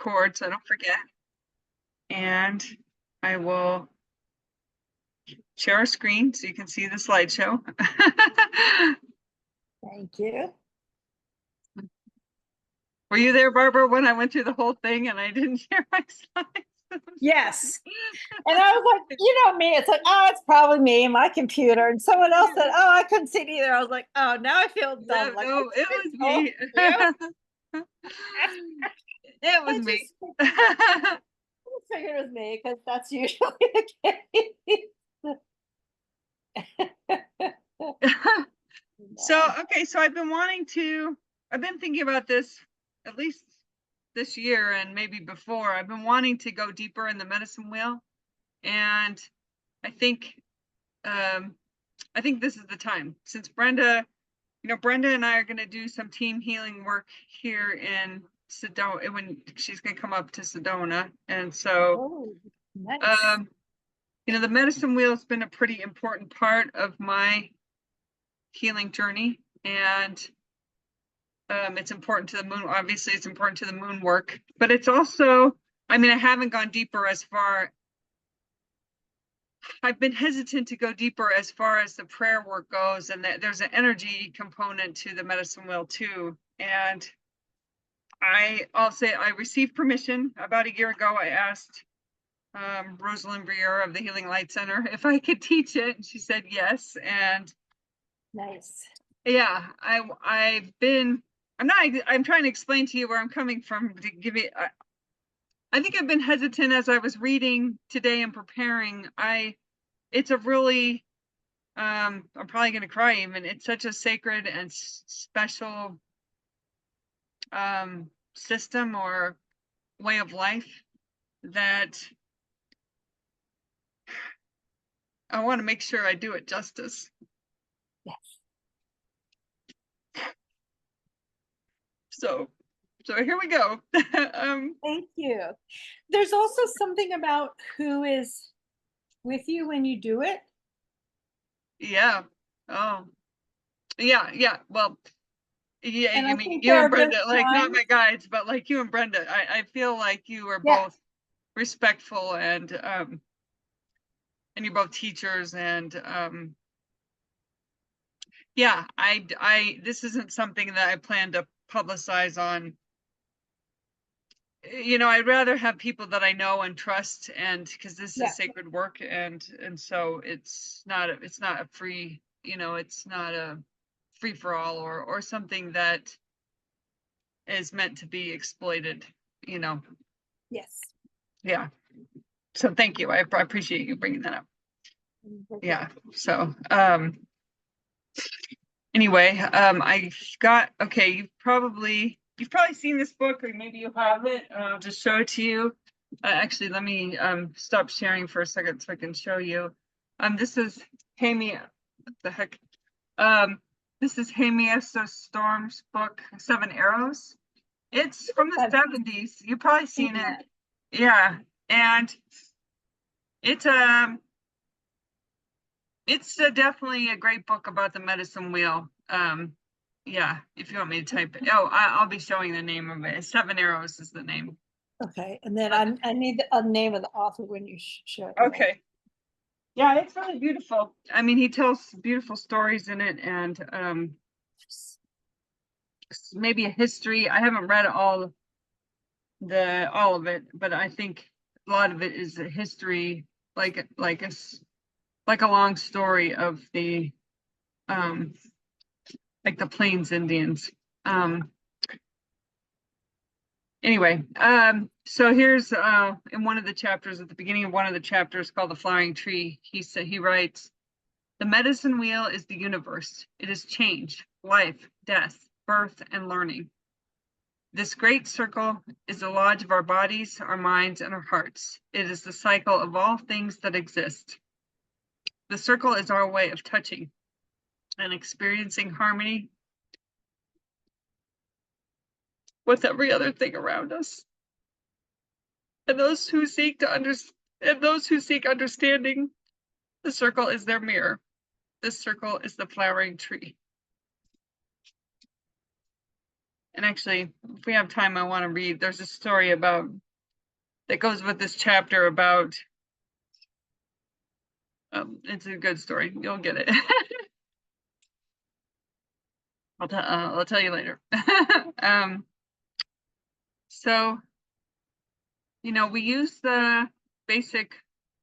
record so I don't forget. And I will share our screen so you can see the slideshow. Thank you. Were you there, Barbara, when I went through the whole thing and I didn't share my slides? Yes. And I was like, you know me, it's like, oh, it's probably me, my computer. And someone else said, oh, I couldn't see it either. I was like, oh, now I feel dumb. Like, No, it was me. It was me. I figured it was me because that's usually the case. So, okay, so I've been thinking about this at least this year and maybe before. I've been wanting to go deeper in the medicine wheel. And I think this is the time, since Brenda and I are going to do some team healing work here in Sedona when she's going to come up to Sedona. And so, nice. the medicine wheel has been a pretty important part of my healing journey. And it's important to the moon. Obviously, it's important to the moon work, but it's also, I haven't gone deeper as far. I've been hesitant to go deeper as far as the prayer work goes, and that there's an energy component to the medicine wheel too. And I'll say I received permission about a year ago. I asked Rosalyn Bruyere of the Healing Light Center if I could teach it, and she said yes. And nice. Yeah, I'm trying to explain to you where I'm coming from to give you. I think I've been hesitant as I was reading today and preparing. It's a really, I'm probably going to cry even. It's such a sacred and special system or way of life that I want to make sure I do it justice. Yes. So here we go. Thank you. There's also something about who is with you when you do it. Yeah. Oh, yeah. Well, yeah. And I mean, you and Brenda, like not my guides, but like you and Brenda, I feel like you are both respectful and you're both teachers and yeah. This isn't something that I plan to publicize on. I'd rather have people that I know and trust, and because this is sacred work, and so it's not a free, it's not a free for all or something that is meant to be exploited, Yes. Yeah. So thank you. I appreciate you bringing that up. Yeah. So anyway, you've probably seen this book, or maybe you have it. I'll just show it to you. Actually, let me stop sharing for a second so I can show you. This is Hamia. What the heck? This is Hamia Storm's book, 7 Arrows. It's from the 70s. You've probably seen it. Yeah. And it's definitely a great book about the medicine wheel. Yeah, if you want me to type it. Oh, I'll be showing the name of it. 7 Arrows is the name. Okay, and then I need a name of the author when you show it. Okay. Yeah, it's really beautiful. I mean, he tells beautiful stories in it, and maybe a history. I haven't read all of it, but I think a lot of it is a history, like a long story of the like the Plains Indians. Anyway, so here's in one of the chapters, at the beginning of one of the chapters called The Flowering Tree, he writes, "The medicine wheel is the universe. It is change, life, death, birth, and learning. This great circle is the lodge of our bodies, our minds, and our hearts. It is the cycle of all things that exist. The circle is our way of touching and experiencing harmony with every other thing around us. And those who seek understanding, the circle is their mirror. This circle is the flowering tree." And actually, if we have time, I want to read, there's a story about, that goes with this chapter about, it's a good story. You'll get it. I'll tell you later. Um, so, we use the basic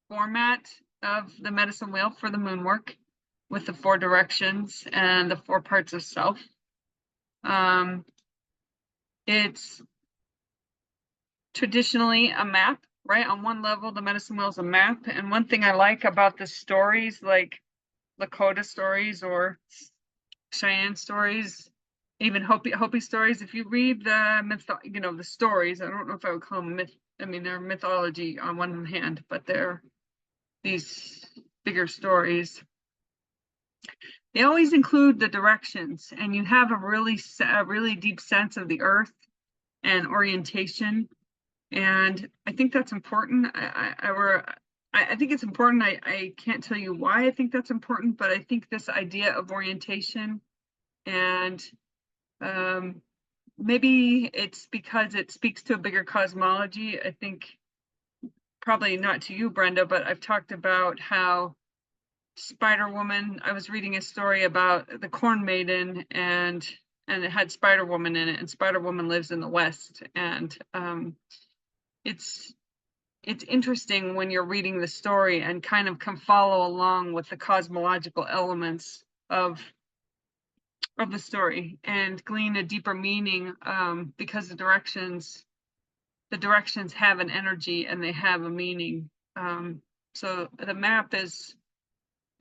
format of the medicine wheel for the moon work with the 4 directions and the 4 parts of self. It's traditionally a map, right? On one level, the medicine wheel is a map. And one thing I like about the stories, like Lakota stories or Cheyenne stories, even Hopi stories, if you read the the stories, I don't know if I would call them myth. I mean, they're mythology on one hand, but they're these bigger stories. They always include the directions, and you have a really deep sense of the earth and orientation. And I think that's important. I think it's important. I can't tell you why I think that's important, but I think this idea of orientation, and maybe it's because it speaks to a bigger cosmology. I think probably not to you, Brenda, but I've talked about how Spider Woman, I was reading a story about the Corn Maiden, and it had Spider Woman in it, and Spider Woman lives in the West. And it's interesting when you're reading the story and kind of can follow along with the cosmological elements of the story and glean a deeper meaning, because the directions have an energy and they have a meaning. So the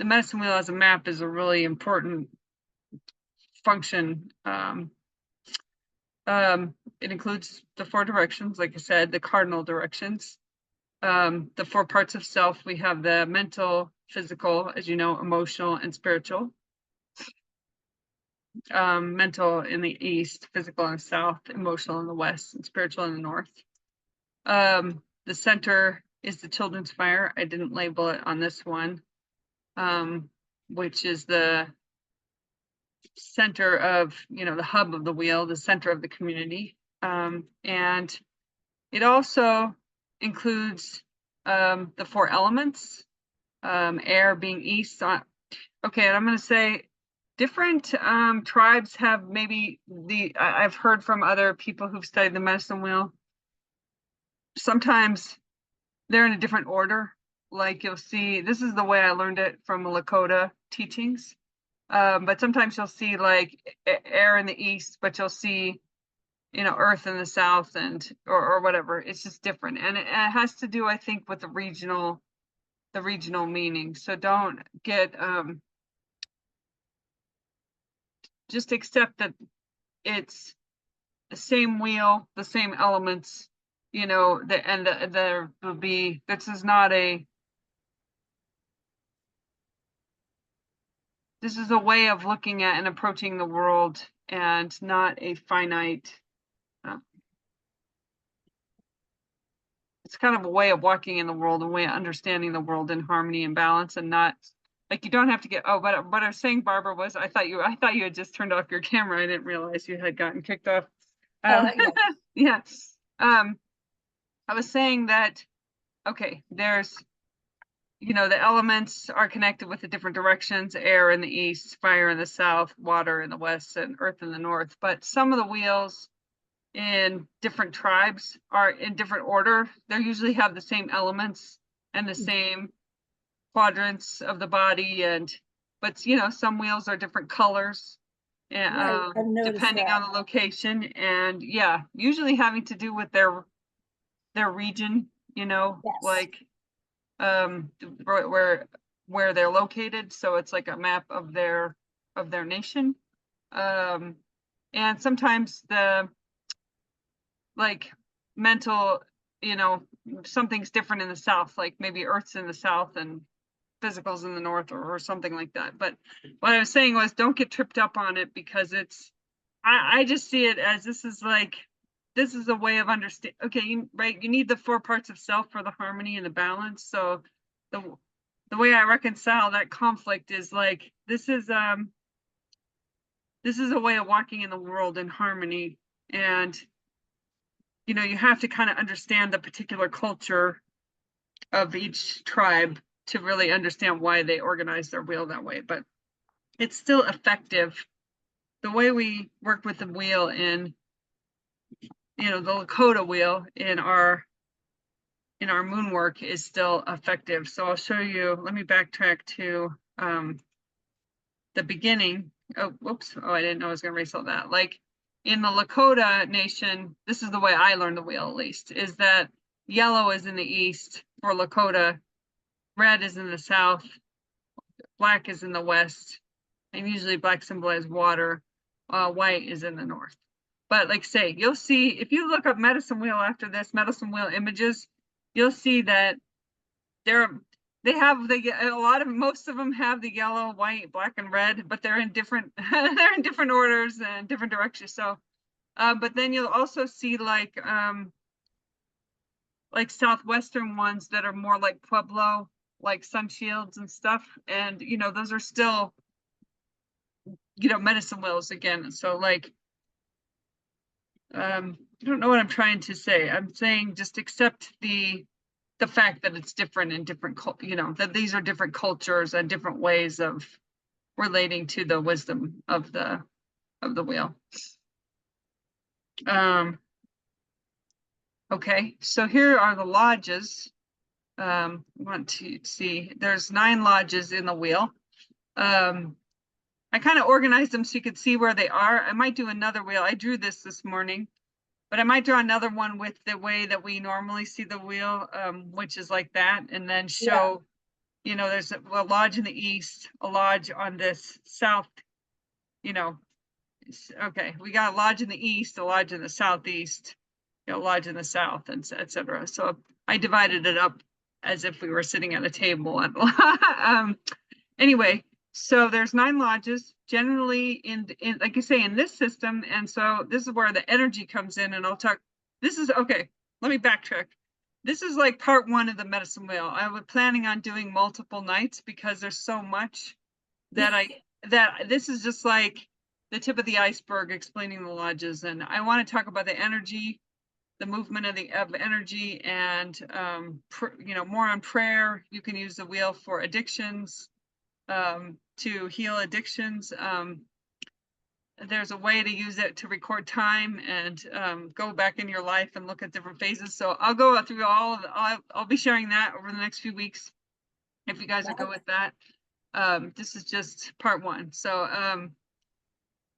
medicine wheel as a map is a really important function. It includes the 4 directions, like I said, the cardinal directions. The 4 parts of self. We have the mental, physical, as you know, emotional, and spiritual. Mental in the east, physical in the south, emotional in the west, and spiritual in the north. The center is the children's fire. I didn't label it on this one, which is the center of, the hub of the wheel, the center of the community. And it also includes the 4 elements, air being east. Okay, and I'm going to say different tribes have maybe I've heard from other people who've studied the medicine wheel. Sometimes they're in a different order. Like you'll see, this is the way I learned it from Lakota teachings. But sometimes you'll see like air in the east, but you'll see, earth in the south, and or whatever. It's just different, and it has to do, I think, with the regional meaning. So don't get just accept that it's the same wheel, the same elements, there will be, this is a way of looking at and approaching the world, and not a finite, it's kind of a way of walking in the world, a way of understanding the world in harmony and balance, and not like you don't have to get, but what I was saying, Barbara, was I thought you had just turned off your camera. I didn't realize you had gotten kicked off. Yeah. I was saying that, okay, there's, the elements are connected with the different directions: air in the east, fire in the south, water in the west, and earth in the north. But some of the wheels in different tribes are in different order. They usually have the same elements and the same quadrants of the body, but some wheels are different colors, Right, depending on the location, and yeah, usually having to do with their region, Yes. like where they're located. So it's like a map of their nation. And sometimes the like mental, something's different in the south, like maybe earth's in the south and physical's in the north, or something like that. But what I was saying was, don't get tripped up on it, because I just see it as this is a way of understanding. Okay, you need the 4 parts of self for the harmony and the balance. So the way I reconcile that conflict is like, this is a way of walking in the world in harmony, And, you know, you have to kind of understand the particular culture of each tribe to really understand why they organize their wheel that way. But it's still effective. The way we work with the wheel in, you know, the Lakota wheel in our moon work is still effective. So I'll show you, let me backtrack to the beginning. Oh, whoops. Oh, I didn't know I was going to erase all that. Like in the Lakota nation, this is the way I learned the wheel, at least, is that yellow is in the east for Lakota, red is in the south, black is in the west, and usually black symbolizes water, white is in the north. But like say, you'll see, if you look up medicine wheel after this, medicine wheel images, you'll see that most of them have the yellow, white, black, and red, but they're in different they're in different orders and different directions. So but then you'll also see like southwestern ones that are more like Pueblo, like sun shields and stuff. And you know, those are still, you know, medicine wheels again. So like I don't know what I'm trying to say. I'm saying just accept the fact that it's different in different, you know, that these are different cultures and different ways of relating to the wisdom of the wheel. Okay, so here are the lodges. Want to see, there's 9 lodges in the wheel. I kind of organized them so you could see where they are. I might do another wheel. I drew this morning, but I might draw another one with the way that we normally see the wheel, which is like that, and then show, you know, there's a lodge in the east, a lodge on this south, you know, okay, we got a lodge in the east, a lodge in the southeast, you know, lodge in the south, and etc. So I divided it up as if we were sitting at a table. Anyway, so there's 9 lodges generally in like you say in this system, and so this is where the energy comes in. And I'll talk. This is okay. Let me backtrack. This is like part 1 of the medicine wheel. I was planning on doing multiple nights because there's so much that this is just like the tip of the iceberg explaining the lodges. And I want to talk about the energy, the movement of energy, and you know, more on prayer. You can use the wheel for addictions, to heal addictions. There's a way to use it to record time and go back in your life and look at different phases. So I'll go through all of I'll be sharing that over the next few weeks if you guys are good with that. This is just part 1. So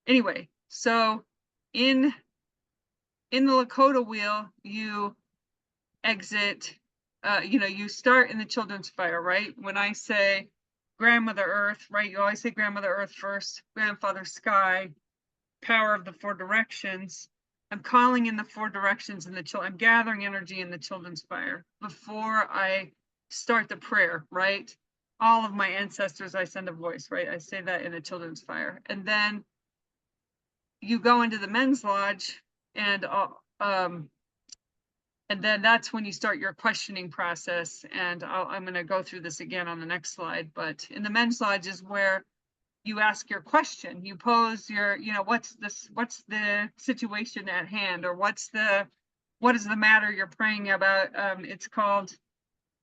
anyway, so in the Lakota wheel, you exit, you know, you start in the children's fire, right? When I say grandmother earth, right, you always say grandmother earth first, grandfather sky, power of the 4 directions. I'm calling in the 4 directions in the I'm gathering energy in the children's fire before I start the prayer, right? All of my ancestors, I send a voice, right? I say that in the children's fire. And then you go into the men's lodge, and then that's when you start your questioning process. And I'm going to go through this again on the next slide. But in the men's lodge is where you ask your question. You pose your, you know, what's the situation at hand, or what is the matter you're praying about? It's called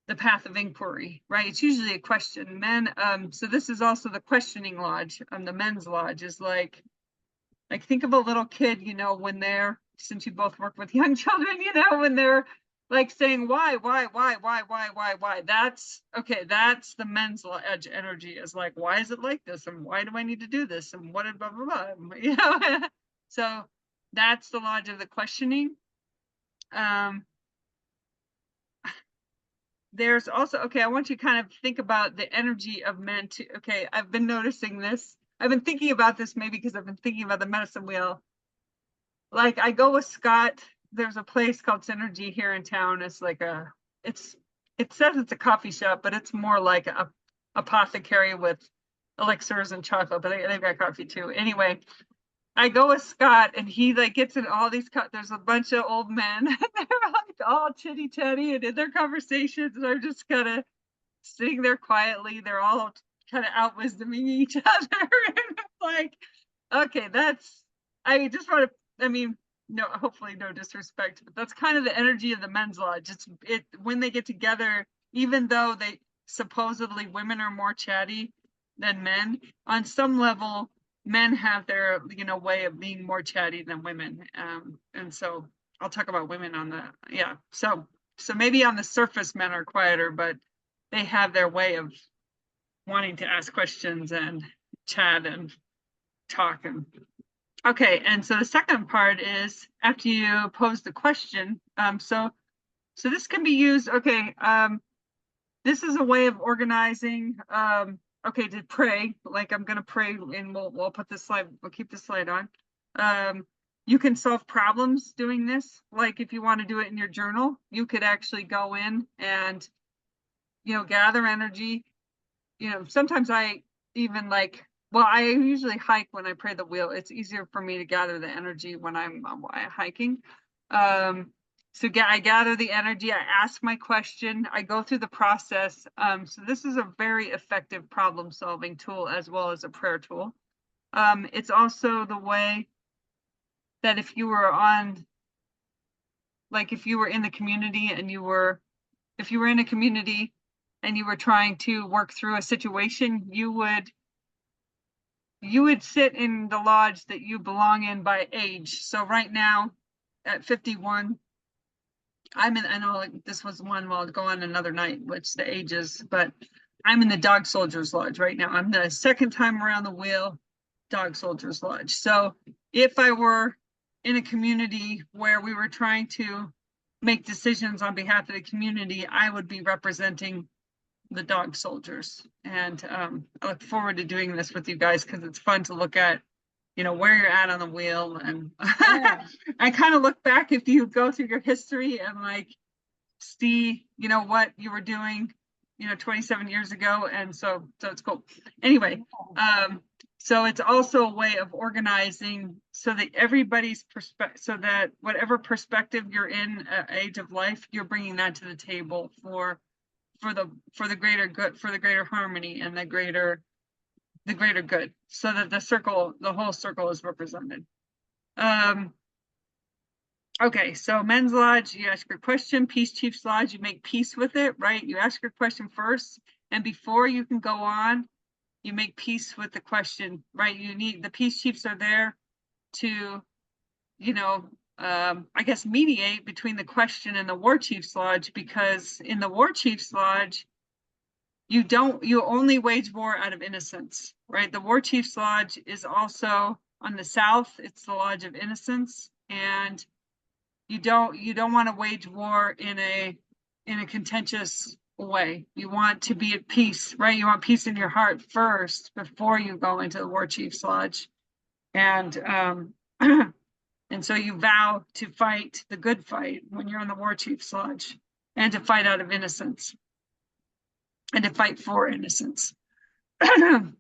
the path of inquiry, right? It's usually a question. Men, so this is also the questioning lodge. The men's lodge is like think of a little kid, you know, when they're, since you both work with young children, you know, when they're like saying why, that's okay. That's the men's lodge energy, is like, why is it like this, and why do I need to do this, and what blah blah blah, you know. So that's the lodge of the questioning. There's also, okay, I want you to kind of think about the energy of men too. Okay, I've been noticing this. I've been thinking about this maybe because I've been thinking about the medicine wheel. Like I go with Scott, there's a place called Synergy here in town. It's like it says it's a coffee shop, but it's more like a apothecary with elixirs and chocolate, but they've got coffee too. Anyway, I go with Scott, and he like gets in all these, there's a bunch of old men, and they're like all chitty chatty and in their conversations. They're just kind of sitting there quietly. They're all kind of out wisdoming each other. And it's like, okay, I mean, no, hopefully no disrespect, but that's kind of the energy of the men's lodge. When they get together, even though they supposedly women are more chatty than men, on some level, men have their, way of being more chatty than women. And so I'll talk about women on the, yeah. So maybe on the surface, men are quieter, but they have their way of wanting to ask questions and chat and talk. And okay, and so the second part is after you pose the question. So this can be used. Okay, this is a way of organizing. Okay, to pray. Like I'm gonna pray, and we'll put this slide. We'll keep this slide on. You can solve problems doing this. Like if you want to do it in your journal, you could actually go in and gather energy. Sometimes I even well, I usually hike when I pray the wheel. It's easier for me to gather the energy when I'm hiking. So I gather the energy, I ask my question, I go through the process. So this is a very effective problem solving tool as well as a prayer tool. It's also the way that if you were if you were in the community and if you were in a community and you were trying to work through a situation, you would sit in the lodge that you belong in by age. So right now at 51, I know this was one, well, I'll go on another night, which the ages, but I'm in the Dog Soldiers Lodge right now. I'm the second time around the wheel, Dog Soldiers Lodge. So if I were in a community where we were trying to make decisions on behalf of the community, I would be representing the dog soldiers. And I look forward to doing this with you guys because it's fun to look at, where you're at on the wheel. And Yeah. I kind of look back if you go through your history and see, what you were doing, 27 years ago. And so it's cool. Anyway, so it's also a way of organizing so that everybody's perspective, so that whatever perspective you're in age of life, you're bringing that to the table for the greater good, for the greater harmony and the greater good, so that the whole circle is represented. Okay, so men's lodge, you ask your question. Peace Chiefs Lodge, you make peace with it, right? You ask your question first, and before you can go on, you make peace with the question, right? The Peace Chiefs are there to, I guess, mediate between the question and the War Chiefs Lodge, because in the War Chiefs Lodge, you only wage war out of innocence, right? The War Chiefs Lodge is also on the south. It's the Lodge of Innocence, and you don't want to wage war in a contentious way. You want to be at peace, right? You want peace in your heart first before you go into the War Chiefs Lodge. And and so you vow to fight the good fight when you're in the War Chiefs Lodge, and to fight out of innocence, and to fight for innocence. And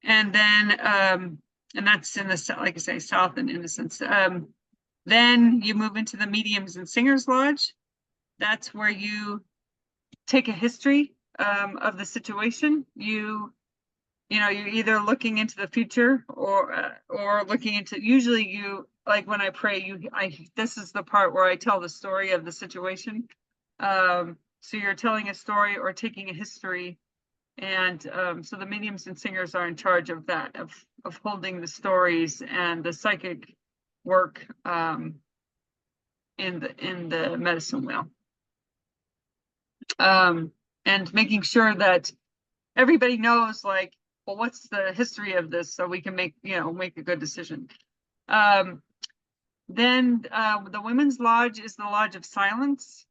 then and that's in the, like I say, south and innocence. Then you move into the Mediums and Singers Lodge. That's where you take a history of the situation. You're either looking into the future or looking into, usually you, like when I pray, this is the part where I tell the story of the situation. So you're telling a story or taking a history. And so the mediums and singers are in charge of that, of holding the stories and the psychic work in the medicine wheel. And making sure that everybody knows, well, what's the history of this, so we can make a good decision. Then the Women's Lodge is the Lodge of Silence,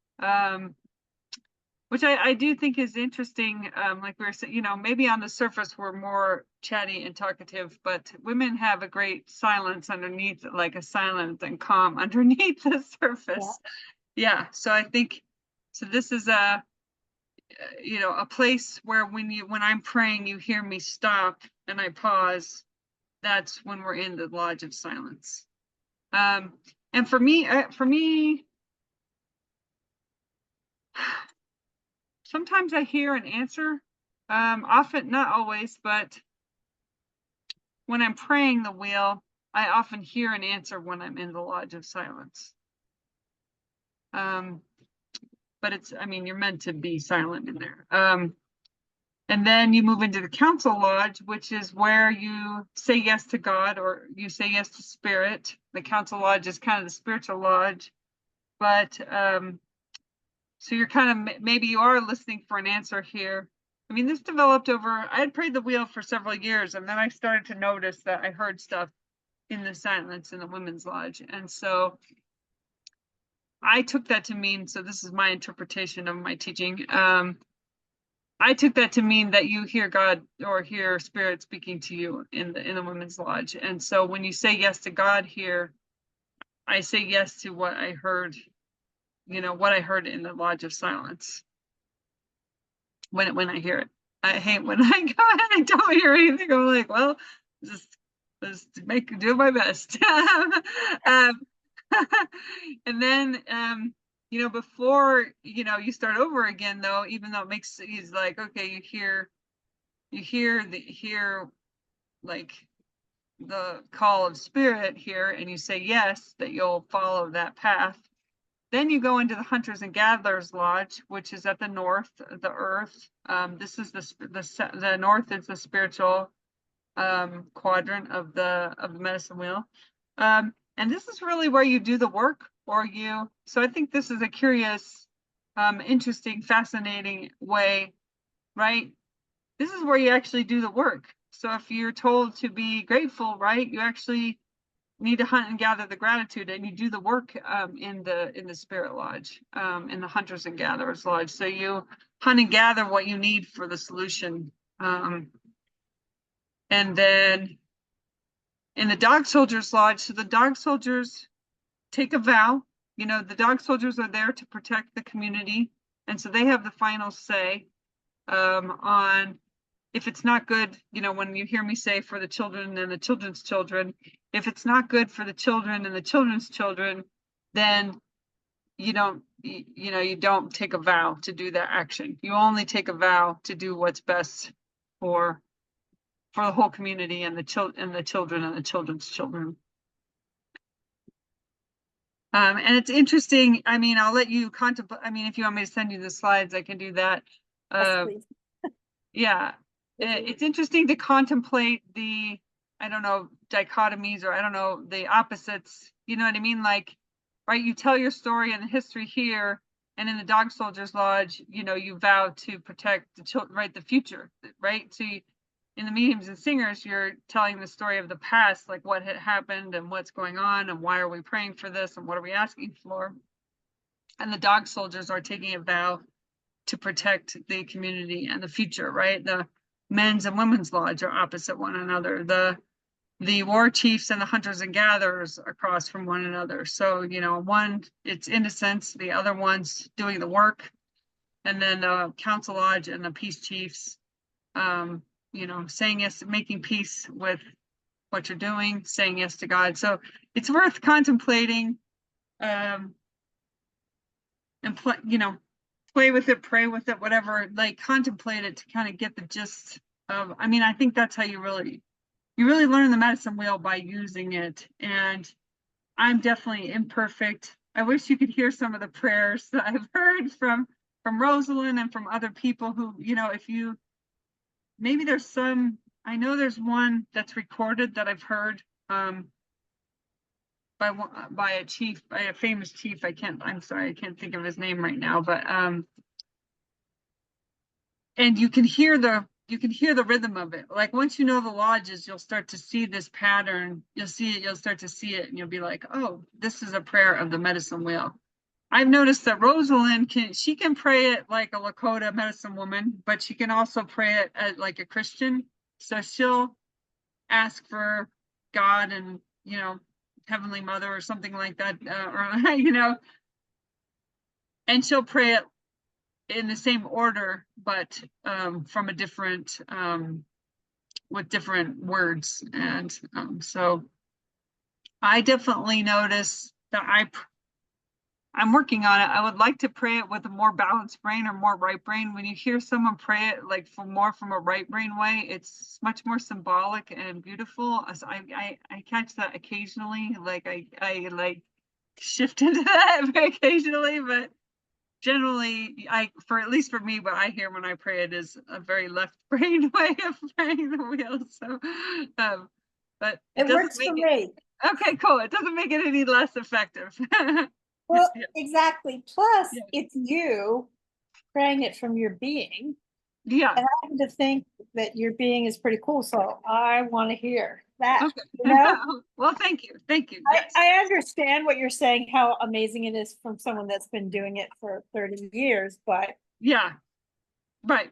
which I do think is interesting. Like we were saying, maybe on the surface we're more chatty and talkative, but women have a great silence underneath, like a silent and calm underneath the surface. Yeah. So I think, so this is a place where when I'm praying, you hear me stop and I pause. That's when we're in the Lodge of Silence. And for me, sometimes I hear an answer, often, not always, but when I'm praying the wheel, I often hear an answer when I'm in the Lodge of Silence. But it's, I mean, you're meant to be silent in there. And then you move into the Council Lodge, which is where you say yes to God, or you say yes to spirit. The Council Lodge is kind of the spiritual lodge, but so you're kind of, maybe you are listening for an answer here. I mean, this developed over, I had prayed the wheel for several years, and then I started to notice that I heard stuff in the silence in the women's lodge. And so I took that to mean, so this is my interpretation of my teaching. I took that to mean that you hear God or hear spirit speaking to you in the women's lodge. And so when you say yes to God here, I say yes to what I heard, you know, what I heard in the Lodge of Silence. When I hear it, I hate when I go and I don't hear anything. I'm like, well, just do my best. And then you know, before, you know, you start over again though, even though it makes, he's like, okay, you hear like the call of spirit here, and you say yes, that you'll follow that path. Then you go into the Hunters and Gatherers Lodge, which is at the north, the earth. This is the north is the spiritual quadrant of the medicine wheel. And this is really where you do the work, or you, so I think this is a curious, interesting, fascinating way, right? This is where you actually do the work. So if you're told to be grateful, right, you actually need to hunt and gather the gratitude, and you do the work in the spirit lodge, in the Hunters and Gatherers Lodge. So you hunt and gather what you need for the solution. And then in the Dog Soldiers Lodge, so the Dog Soldiers take a vow. You know, the Dog Soldiers are there to protect the community, and so they have the final say on if it's not good. You know, when you hear me say for the children and the children's children, if it's not good for the children and the children's children, then you don't, you know, you don't take a vow to do that action. You only take a vow to do what's best for the whole community and the children and the children's children. And it's interesting. I mean, I'll let you contemplate. I mean, if you want me to send you the slides, I can do that. Yes, please. Yeah, it's interesting to contemplate the, I don't know, dichotomies, or I don't know, the opposites. You know what I mean? Like, right, you tell your story and the history here, and in the Dog Soldiers Lodge, you know, you vow to protect the children, right, the future, right? So in the Mediums and Singers, you're telling the story of the past, like what had happened and what's going on and why are we praying for this and what are we asking for? And the Dog Soldiers are taking a vow to protect the community and the future, right? The men's and women's lodge are opposite one another. The war chiefs and the hunters and gatherers are across from one another. So, you know, one, it's innocence, the other one's doing the work. And then the council lodge and the peace chiefs, you know, saying yes, making peace with what you're doing, saying yes to God. So it's worth contemplating, and you know, play with it, pray with it, whatever, like contemplate it to kind of get the gist of, I mean, I think that's how you really learn the medicine wheel, by using it. And I'm definitely imperfect. I wish you could hear some of the prayers that I've heard from Rosalyn and from other people who, you know, if you, maybe there's some, I know there's one that's recorded that I've heard by a chief, by a famous chief. I'm sorry, I can't think of his name right now, but and you can hear the rhythm of it. Like once you know the lodges, you'll start to see this pattern. You'll start to see it, and you'll be like, oh, this is a prayer of the medicine wheel. I've noticed that Rosalyn can pray it like a Lakota medicine woman, but she can also pray it as like a Christian. So she'll ask for God and, you know, Heavenly Mother or something like that, or you know, and she'll pray it in the same order, but from a different, with different words. And so I definitely notice that I'm working on it. I would like to pray it with a more balanced brain or more right brain. When you hear someone pray it like from a right brain way, it's much more symbolic and beautiful. As I catch that occasionally. Like I like shift into that occasionally, but generally for at least for me, what I hear when I pray it is a very left brain way of praying the wheel. So but it It doesn't works for make it me. okay, cool. It doesn't make it any less effective. Well, Yeah. exactly. Plus, Yeah. it's you praying it from your being. Yeah. And I happen to think that your being is pretty cool. So I want to hear that, Okay. you know? Well, thank you. Thank you. I, Yes. I understand what you're saying, how amazing it is from someone that's been doing it for 30 years, but Yeah. Right.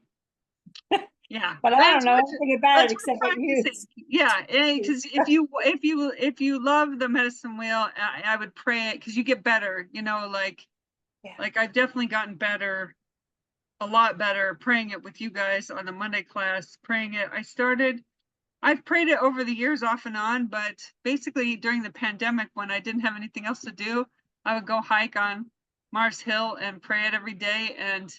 Yeah. but I don't know anything about it It's except worth what you practicing. Yeah. Because if you love the medicine wheel, I would pray it because you get better, yeah. like I've definitely gotten better, a lot better praying it with you guys on the Monday class, praying it. I've prayed it over the years off and on, but basically during the pandemic when I didn't have anything else to do, I would go hike on Mars Hill and pray it every day. And,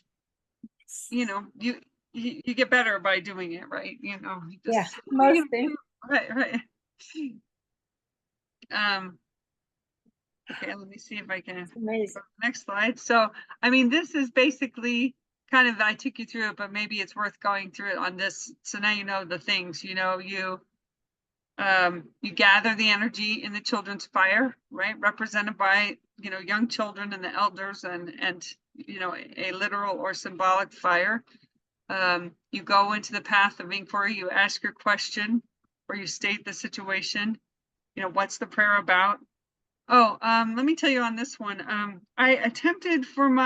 you get better by doing it, right? Yeah, Just, most things. right, right. Um, okay, let me see if I can. Amazing. Next slide. So, I mean, this is basically kind of, I took you through it, but maybe it's worth going through it on this. So now you know the things, you gather the energy in the children's fire, right? Represented by, young children and the elders and a literal or symbolic fire. You go into the path of inquiry, you ask your question or you state the situation. What's the prayer about? Oh, let me tell you on this one. I attempted when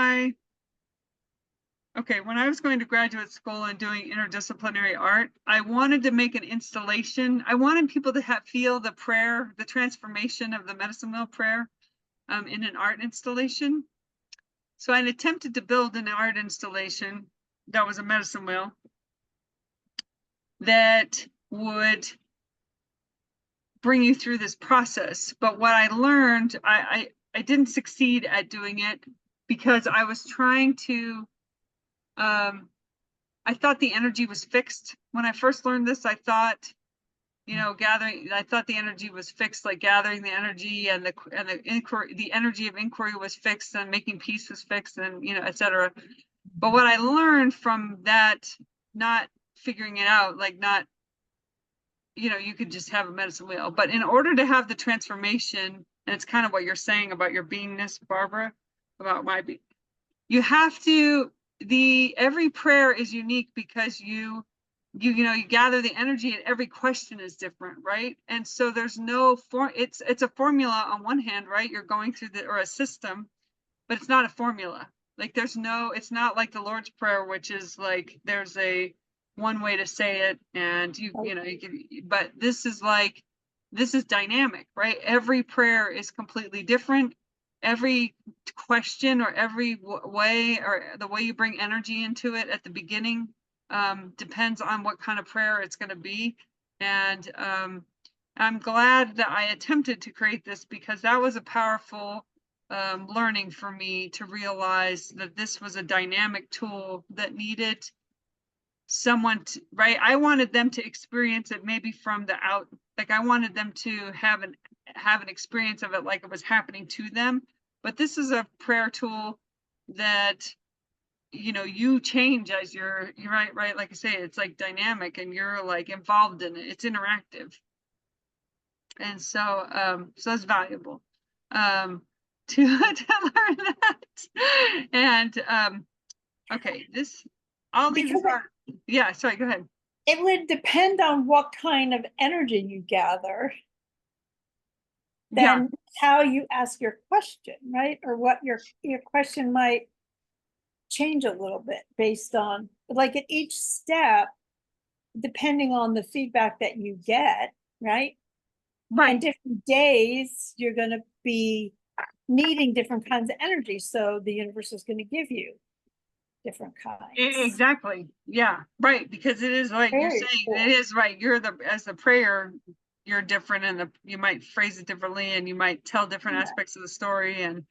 I was going to graduate school and doing interdisciplinary art, I wanted to make an installation. I wanted people to feel the prayer, the transformation of the medicine wheel prayer in an art installation. So I attempted to build an art installation that was a medicine wheel that would bring you through this process. But what I learned, I didn't succeed at doing it because I was trying to I thought the energy was fixed. When I first learned this, I thought, I thought the energy was fixed, like gathering the energy and the inquiry, the energy of inquiry was fixed and making peace was fixed and, et cetera. But what I learned from that, not figuring it out, like not, you could just have a medicine wheel, but in order to have the transformation, and it's kind of what you're saying about your beingness, Barbara, about my being, you have to, every prayer is unique because you gather the energy and every question is different, right? And so there's no it's a formula on one hand, right? You're going through or a system, but it's not a formula. Like it's not like the Lord's Prayer, which is like there's a one way to say it and but this is dynamic, right? Every prayer is completely different. Every question or every way or the way you bring energy into it at the beginning depends on what kind of prayer it's going to be. And I'm glad that I attempted to create this because that was a powerful learning for me to realize that this was a dynamic tool that needed someone to, right? I wanted them to experience it maybe from the out, like I wanted them to have an experience of it like it was happening to them. But this is a prayer tool that you change as you're right, like I say, it's like dynamic and you're like involved in it, it's interactive. And so that's valuable to learn that. And okay, all these Because are, yeah, sorry, go ahead. it would depend on what kind of energy you gather, Yeah, then how you ask your question, right? Or what your question might change a little bit based on, like at each step, depending on the feedback that you get, right? And right. different days, you're going to be needing different kinds of energy. So the universe is going to give you different kinds. Exactly. Yeah, right. Because it is like you're Very saying, it cool. is right. As the prayer, you're different and you might phrase it differently and you might tell different Yeah. aspects of the story. And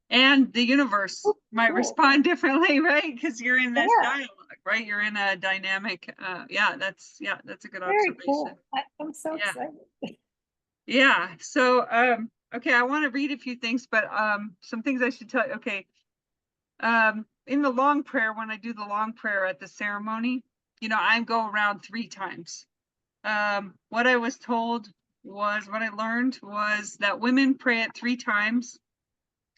And the universe Oh, might cool. respond differently, right? Because you're in this Yeah. dialogue, right? You're in a dynamic, that's a good Very observation. cool. I'm so Yeah. excited. Yeah, so okay, I want to read a few things, but some things I should tell you. Okay. In the long prayer, when I do the long prayer at the ceremony, you know, I go around 3 times. What I was told was, what I learned was that women pray it 3 times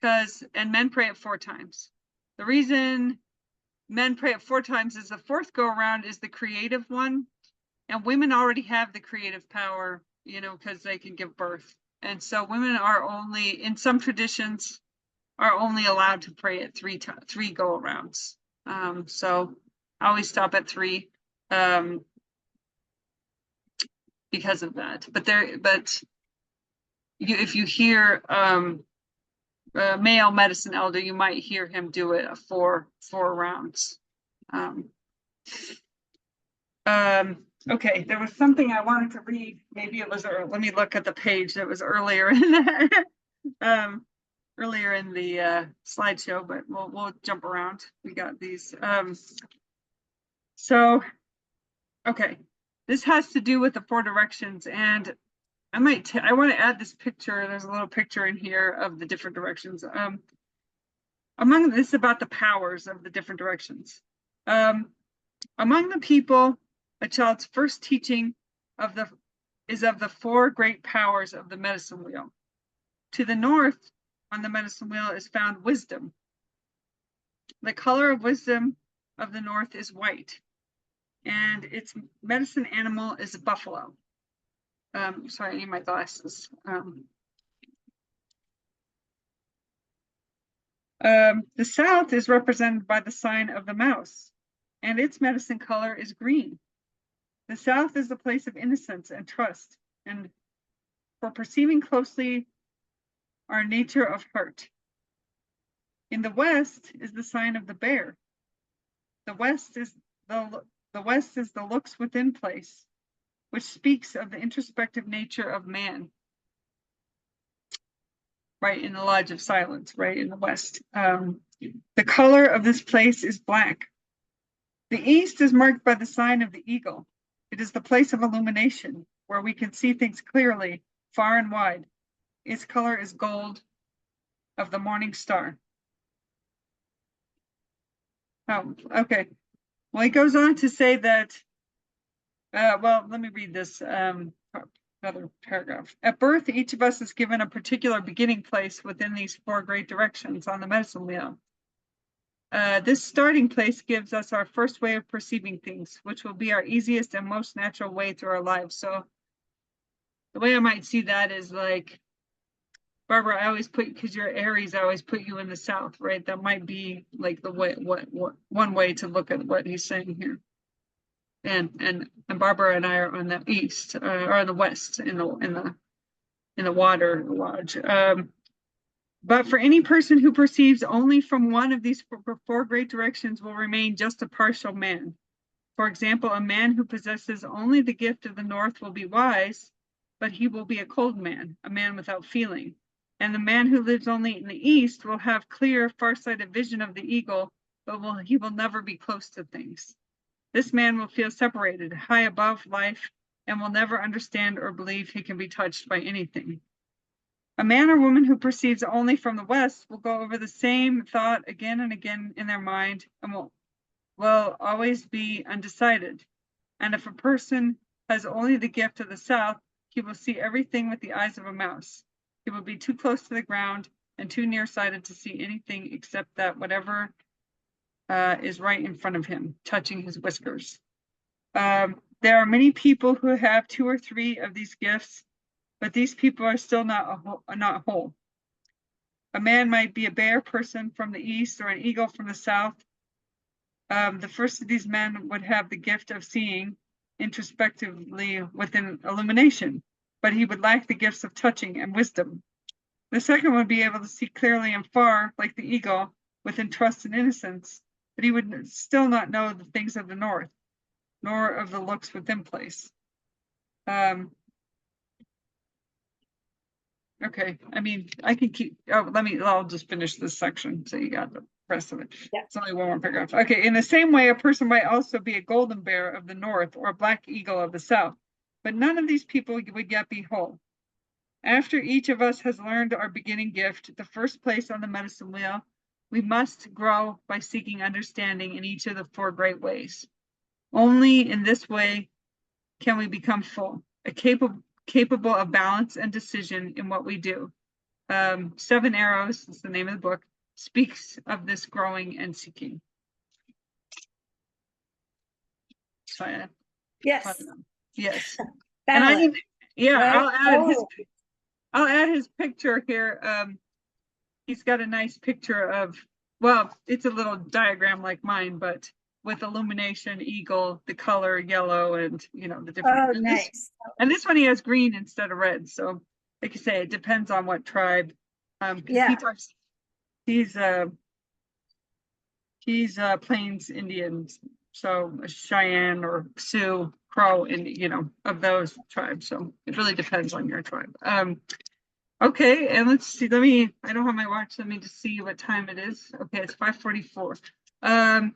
and men pray it 4 times. The reason men pray it 4 times is the 4th go around is the creative one, and women already have the creative power, you know, because they can give birth. And so women are only, in some traditions, are only allowed to pray it 3 go arounds. So I always stop at 3 because of that. But if you hear a male medicine elder, you might hear him do it 4 rounds. Okay, there was something I wanted to read. Maybe it was, let me look at the page that was earlier in the earlier in the slideshow, but we'll jump around. We got these. So, okay, this has to do with the 4 directions, and I want to add this picture. There's a little picture in here of the different directions. Among this about the powers of the different directions. Among the people, a child's first teaching is of the 4 great powers of the medicine wheel. To the north on the medicine wheel is found wisdom. The color of wisdom of the north is white, and its medicine animal is a buffalo. Sorry, I need my glasses. The south is represented by the sign of the mouse, and its medicine color is green. The south is the place of innocence and trust, and for perceiving closely our nature of heart. In the west is the sign of the bear. The west is the looks within place, which speaks of the introspective nature of man. Right in the Lodge of Silence, right in the west. The color of this place is black. The east is marked by the sign of the eagle. It is the place of illumination, where we can see things clearly, far and wide. Its color is gold of the morning star. Oh, okay. Well, he goes on to say that, well, let me read this another paragraph. At birth, each of us is given a particular beginning place within these 4 great directions on the medicine wheel. This starting place gives us our first way of perceiving things, which will be our easiest and most natural way through our lives. So the way I might see that is like, Barbara, I always put, because you're Aries, I always put you in the south, right? That might be like the way, what one way to look at what he's saying here. And Barbara and I are on the east, or on the west, in the water lodge. But for any person who perceives only from one of these 4 great directions will remain just a partial man. For example, a man who possesses only the gift of the north will be wise, but he will be a cold man, a man without feeling. And the man who lives only in the east will have clear, farsighted vision of the eagle, but he will never be close to things. This man will feel separated, high above life, and will never understand or believe he can be touched by anything. A man or woman who perceives only from the west will go over the same thought again and again in their mind and will always be undecided. And if a person has only the gift of the south, he will see everything with the eyes of a mouse. He will be too close to the ground and too nearsighted to see anything except that whatever is right in front of him, touching his whiskers. There are many people who have 2 or 3 of these gifts, but these people are still not whole. A man might be a bear person from the east or an eagle from the south. The first of these men would have the gift of seeing introspectively within illumination, but he would lack the gifts of touching and wisdom. The second would be able to see clearly and far, like the eagle, within trust and innocence, but he would still not know the things of the north, nor of the looks within place. Okay, I mean, I can keep, I'll just finish this section, so you got the rest of it. Yeah. It's only one more paragraph. Okay, in the same way, a person might also be a golden bear of the north or a black eagle of the south, but none of these people would yet be whole. After each of us has learned our beginning gift, the first place on the medicine wheel, we must grow by seeking understanding in each of the four great ways. Only in this way can we become full, capable of balance and decision in what we do. Seven Arrows is the name of the book, speaks of this growing and seeking. So, Yes. yes. And I Balance, need, yeah, right? I'll add his picture here. He's got a nice picture of, well, it's a little diagram like mine, but with illumination, eagle, the color yellow, and the different. Oh, nice. And this one he has green instead of red. So like you say, it depends on what tribe. Yeah. He's Plains Indians, so Cheyenne or Sioux, Crow, and of those tribes. So it really depends on your tribe. Okay, and let's see. I don't have my watch. Let me just see what time it is. Okay, it's 5:44.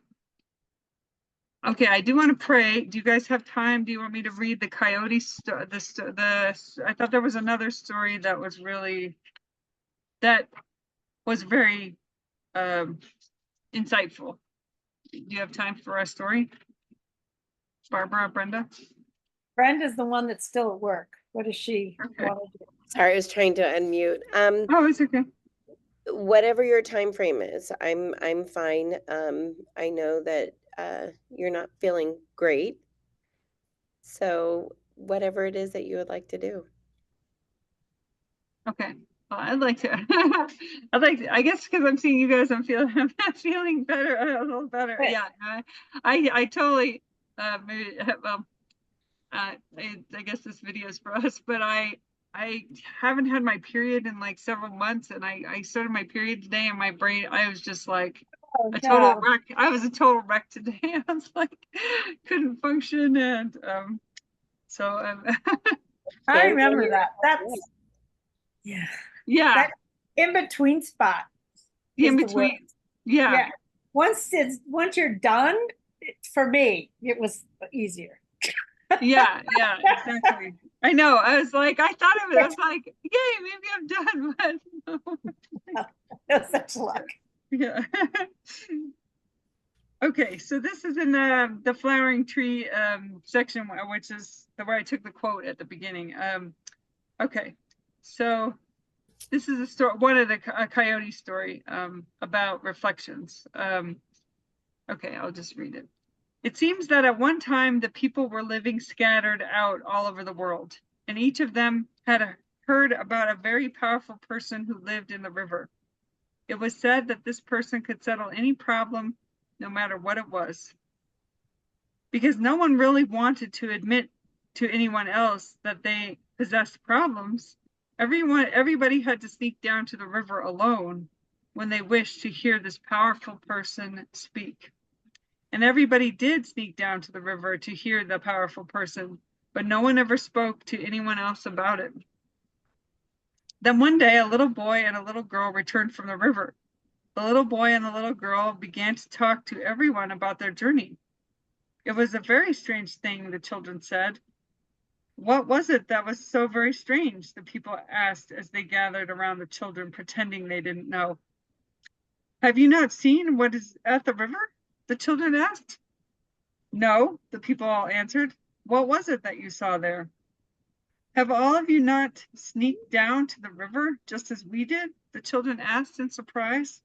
Okay, I do want to pray. Do you guys have time? Do you want me to read the coyote I thought there was another story that was very insightful. Do you have time for a story? Barbara, Brenda? Brenda's the one that's still at work. What does she Okay. want to do? Sorry, I was trying to unmute. Oh, it's okay. Whatever your time frame is, I'm fine. I know that you're not feeling great. So whatever it is that you would like to do. Okay. Well, I'd like to, I guess because I'm seeing you guys, I'm feeling better, a little better. Good. Yeah, I totally, maybe, well, I guess this video is for us, but I haven't had my period in like several months, and I started my period today, and my brain, I was just like Oh, a total no. wreck. I was a total wreck today. I was like, couldn't function, and so I remember that. That's, yeah. yeah, That in between spot. in is the between, worst. yeah. Yeah. Once you're done, for me, it was easier. Yeah, exactly. I know. I was like, I was like, yay, maybe I'm done, but no. No such luck. Yeah. Okay, so this is in the flowering tree section, which is where I took the quote at the beginning. Okay, so this is a story, one of a coyote story about reflections. Okay, I'll just read it. It seems that at one time the people were living scattered out all over the world, and each of them had heard about a very powerful person who lived in the river. It was said that this person could settle any problem, no matter what it was. Because no one really wanted to admit to anyone else that they possessed problems, everybody had to sneak down to the river alone when they wished to hear this powerful person speak. And everybody did sneak down to the river to hear the powerful person, but no one ever spoke to anyone else about it. Then one day, a little boy and a little girl returned from the river. The little boy and the little girl began to talk to everyone about their journey. It was a very strange thing, the children said. What was it that was so very strange? The people asked as they gathered around the children, pretending they didn't know. Have you not seen what is at the river? The children asked. No, the people all answered. What was it that you saw there? Have all of you not sneaked down to the river just as we did? The children asked in surprise.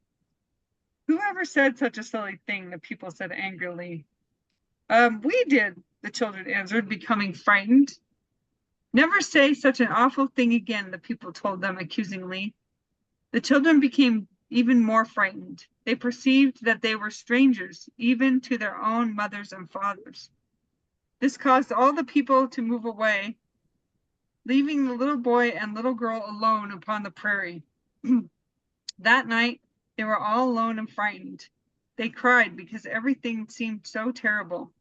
Whoever said such a silly thing? The people said angrily. We did, the children answered, becoming frightened. Never say such an awful thing again, the people told them accusingly. The children became even more frightened. They perceived that they were strangers, even to their own mothers and fathers. This caused all the people to move away, leaving the little boy and little girl alone upon the prairie. That night, they were all alone and frightened. They cried because everything seemed so terrible.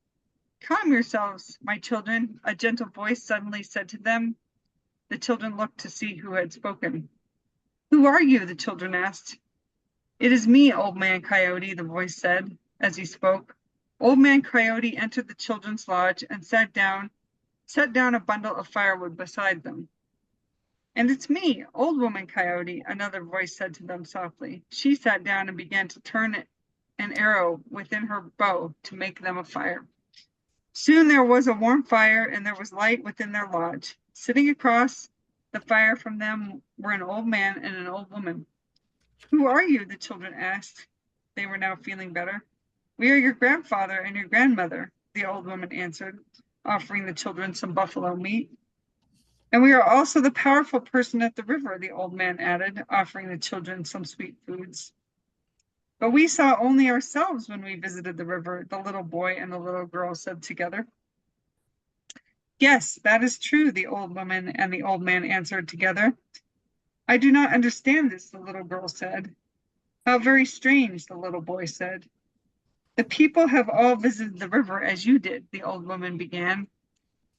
Calm yourselves, my children, a gentle voice suddenly said to them. The children looked to see who had spoken. Who are you? The children asked. It is me, Old Man Coyote, the voice said as he spoke. Old Man Coyote entered the children's lodge and set down a bundle of firewood beside them. And it's me, Old Woman Coyote, another voice said to them softly. She sat down and began to turn an arrow within her bow to make them a fire. Soon there was a warm fire and there was light within their lodge. Sitting across the fire from them were an old man and an old woman. Who are you? The children asked. They were now feeling better. We are your grandfather and your grandmother, the old woman answered, offering the children some buffalo meat. And we are also the powerful person at the river, the old man added, offering the children some sweet foods. But we saw only ourselves when we visited the river, the little boy and the little girl said together. Yes, that is true, the old woman and the old man answered together. I do not understand this, the little girl said. How very strange, the little boy said. The people have all visited the river as you did, the old woman began,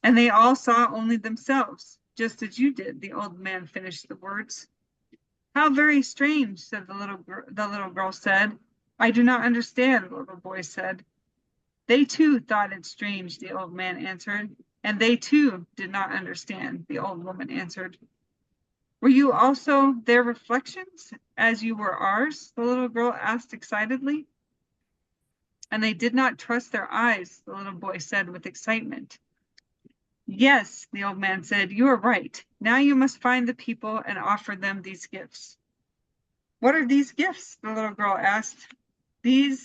and they all saw only themselves, just as you did, the old man finished the words. How very strange, said the little girl said. I do not understand, the little boy said. They too thought it strange, the old man answered, and they too did not understand, the old woman answered. Were you also their reflections as you were ours? The little girl asked excitedly. And they did not trust their eyes, the little boy said with excitement. Yes, the old man said, you are right. Now you must find the people and offer them these gifts. What are these gifts? The little girl asked. They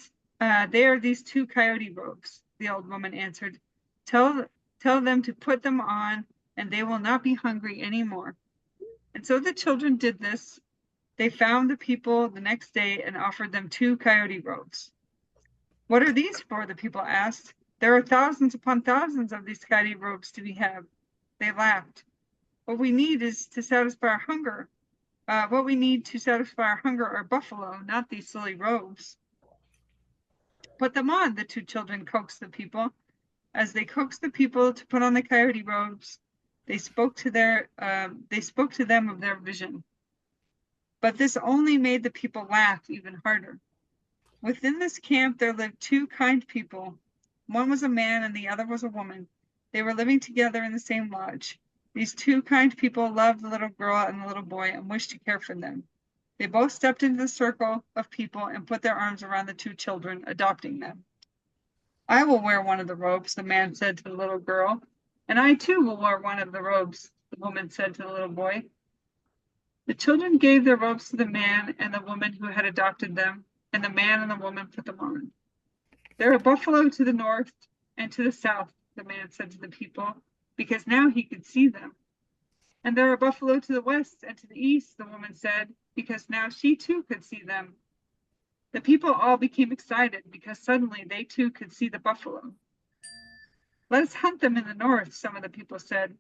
are these 2 coyote robes, the old woman answered. Tell them to put them on and they will not be hungry anymore. And so the children did this. They found the people the next day and offered them 2 coyote robes. What are these for? The people asked. There are thousands upon thousands of these coyote robes to be had. They laughed. What we need to satisfy our hunger are buffalo, not these silly robes. Put them on, the 2 children coaxed the people. As they coaxed the people to put on the coyote robes, they spoke to them of their vision. But this only made the people laugh even harder. Within this camp, there lived 2 kind people. One was a man and the other was a woman. They were living together in the same lodge. These 2 kind people loved the little girl and the little boy and wished to care for them. They both stepped into the circle of people and put their arms around the 2 children, adopting them. I will wear one of the robes, the man said to the little girl. And I too will wear one of the robes, the woman said to the little boy. The children gave their robes to the man and the woman who had adopted them, and the man and the woman put them on. There are buffalo to the north and to the south, the man said to the people, because now he could see them. And there are buffalo to the west and to the east, the woman said, because now she too could see them. The people all became excited because suddenly they too could see the buffalo. Let us hunt them in the north, some of the people said.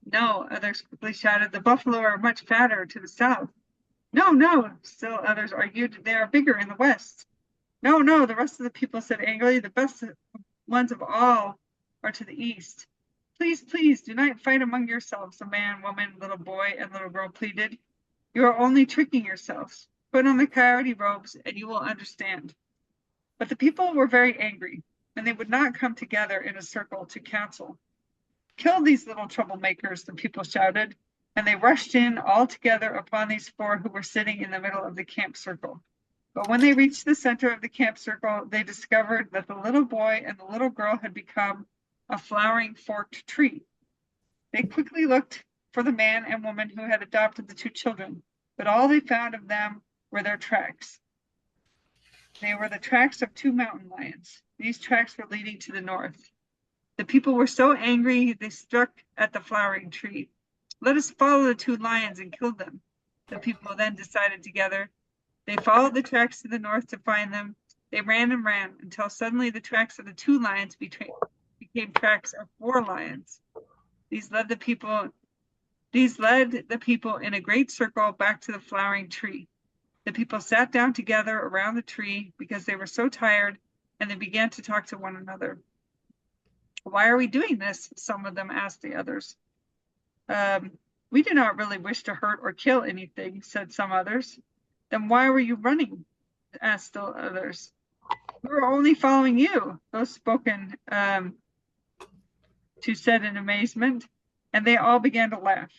No, others quickly shouted, the buffalo are much fatter to the south. No, still others argued, they are bigger in the west. No, the rest of the people said angrily, the best ones of all are to the east. Please, do not fight among yourselves, the man, woman, little boy, and little girl pleaded. You are only tricking yourselves. Put on the coyote robes and you will understand. But the people were very angry, and they would not come together in a circle to counsel. Kill these little troublemakers, the people shouted, and they rushed in all together upon these 4 who were sitting in the middle of the camp circle. But when they reached the center of the camp circle, they discovered that the little boy and the little girl had become a flowering forked tree. They quickly looked for the man and woman who had adopted the 2 children, but all they found of them were their tracks. They were the tracks of 2 mountain lions. These tracks were leading to the north. The people were so angry, they struck at the flowering tree. Let us follow the 2 lions and kill them. The people then decided together. They followed the tracks to the north to find them. They ran and ran until suddenly the tracks of the 2 lions became tracks of 4 lions. These led the people in a great circle back to the flowering tree. The people sat down together around the tree because they were so tired, and they began to talk to one another. Why are we doing this? Some of them asked the others. We do not really wish to hurt or kill anything, said some others. Then why were you running? Asked still others. We were only following you, those spoken to said in amazement, and they all began to laugh.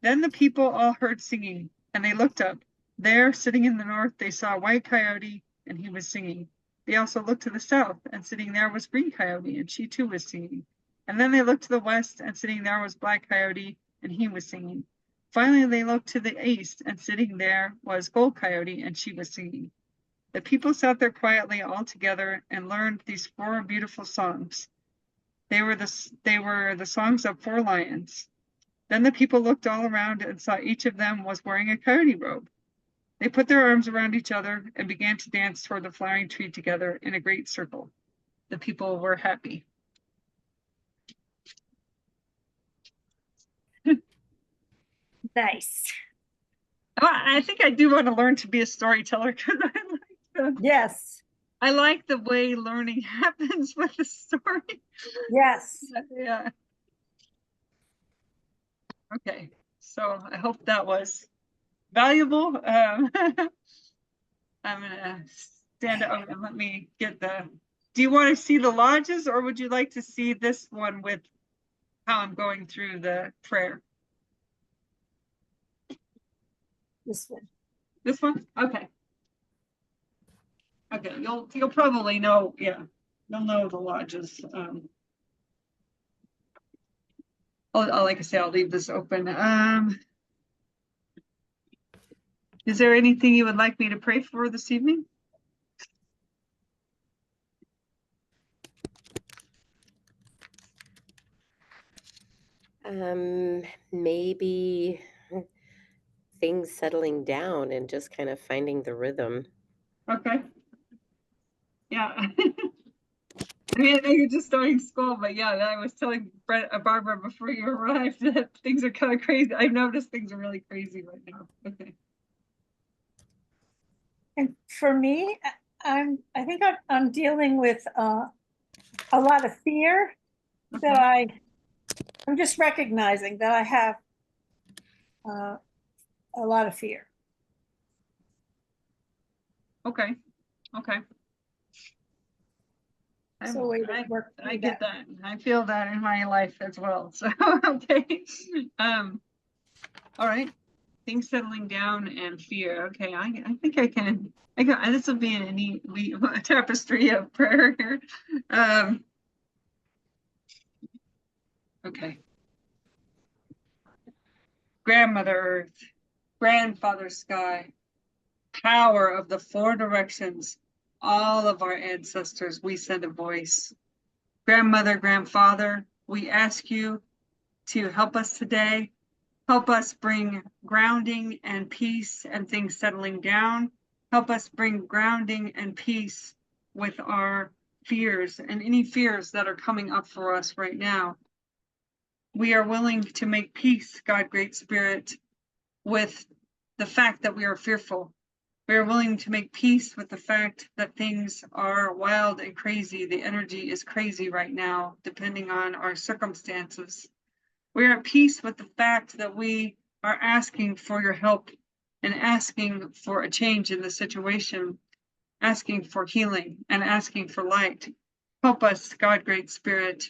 Then the people all heard singing, and they looked up. There, sitting in the north, they saw a white coyote, and he was singing. They also looked to the south, and sitting there was Green Coyote, and she too was singing. And then they looked to the west, and sitting there was Black Coyote, and he was singing. Finally, they looked to the east, and sitting there was Gold Coyote, and she was singing. The people sat there quietly all together and learned these 4 beautiful songs. They were the songs of 4 lions. Then the people looked all around and saw each of them was wearing a coyote robe. They put their arms around each other and began to dance toward the flowering tree together in a great circle. The people were happy. Nice. I think I do want to learn to be a storyteller because Yes, I like the way learning happens with the story. yes. Yeah. Okay, so I hope that was valuable. I'm gonna stand up and let me get the. Do you want to see the lodges, or would you like to see this one with how I'm going through the prayer? This one. This one? Okay. Okay, you'll probably know, yeah, you'll know the lodges. Like I say, I'll leave this open. Is there anything you would like me to pray for this evening? Maybe things settling down and just kind of finding the rhythm. Okay. Yeah. I mean, I know you're just starting school, but yeah, I was telling Barbara before you arrived that things are kind of crazy. I've noticed things are really crazy right now. Okay. And for me, I think I'm dealing with a lot of fear that I'm just recognizing that I have a lot of fear. Okay. Okay. So we work I through get that. I feel that in my life as well. So okay. All right. Things settling down and fear. Okay, I think I can. This will be a neat tapestry of prayer here. Okay. Grandmother Earth, grandfather Sky, power of the 4 directions, all of our ancestors, we send a voice. Grandmother, grandfather, we ask you to help us today. Help us bring grounding and peace and things settling down. Help us bring grounding and peace with our fears and any fears that are coming up for us right now. We are willing to make peace, God, Great Spirit, with the fact that we are fearful. We are willing to make peace with the fact that things are wild and crazy. The energy is crazy right now, depending on our circumstances. We are at peace with the fact that we are asking for your help and asking for a change in the situation, asking for healing and asking for light. Help us, God, Great Spirit,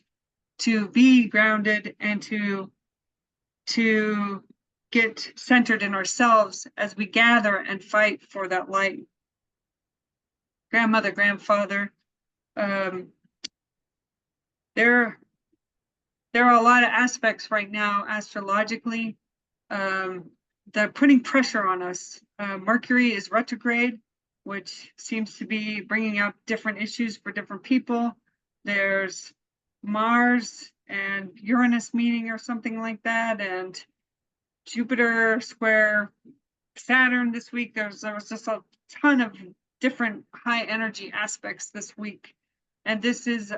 to be grounded and to get centered in ourselves as we gather and fight for that light. Grandmother, grandfather, there are a lot of aspects right now astrologically that are putting pressure on us. Mercury is retrograde, which seems to be bringing up different issues for different people. There's Mars and Uranus meeting or something like that, and Jupiter square Saturn this week. There was just a ton of different high energy aspects this week. And this is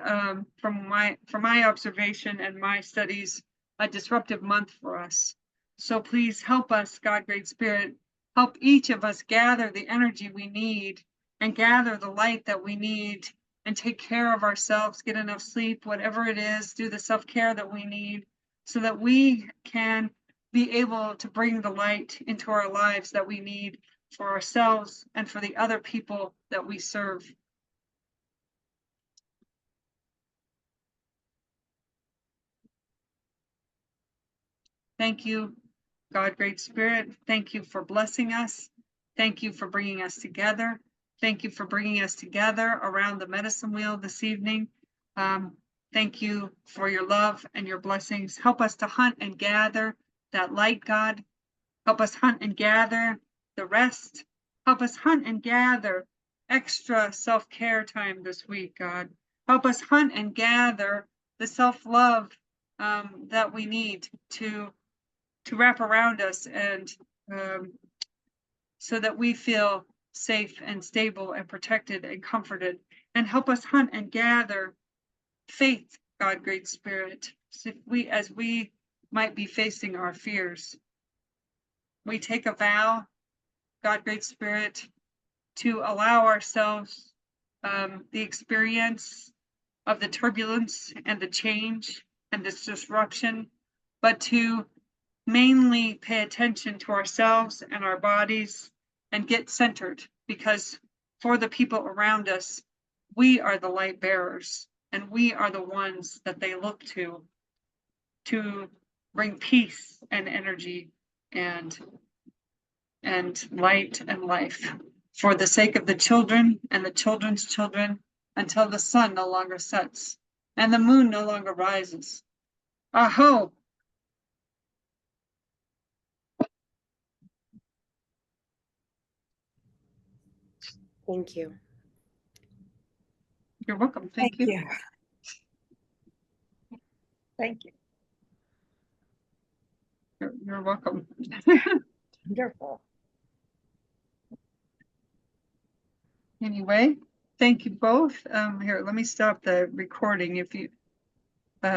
from my observation and my studies, a disruptive month for us. So please help us, God, Great Spirit, help each of us gather the energy we need and gather the light that we need and take care of ourselves, get enough sleep, whatever it is, do the self-care that we need so that we can be able to bring the light into our lives that we need for ourselves and for the other people that we serve. Thank you, God, Great Spirit. Thank you for blessing us. Thank you for bringing us together. Thank you for bringing us together around the medicine wheel this evening. Thank you for your love and your blessings. Help us to hunt and gather that light, God. Help us hunt and gather the rest. Help us hunt and gather extra self-care time this week, God. Help us hunt and gather the self-love that we need to wrap around us, and so that we feel safe and stable and protected and comforted. And help us hunt and gather faith, God, Great Spirit, so as we might be facing our fears. We take a vow, God, Great Spirit, to allow ourselves the experience of the turbulence and the change and this disruption, but to mainly pay attention to ourselves and our bodies and get centered, because for the people around us, we are the light bearers, and we are the ones that they look to bring peace and energy and light and life, for the sake of the children and the children's children, until the sun no longer sets and the moon no longer rises. Aho! Thank you. You're welcome. Thank you. Thank you. You're welcome. Wonderful. Anyway, thank you both. Here, let me stop the recording. If you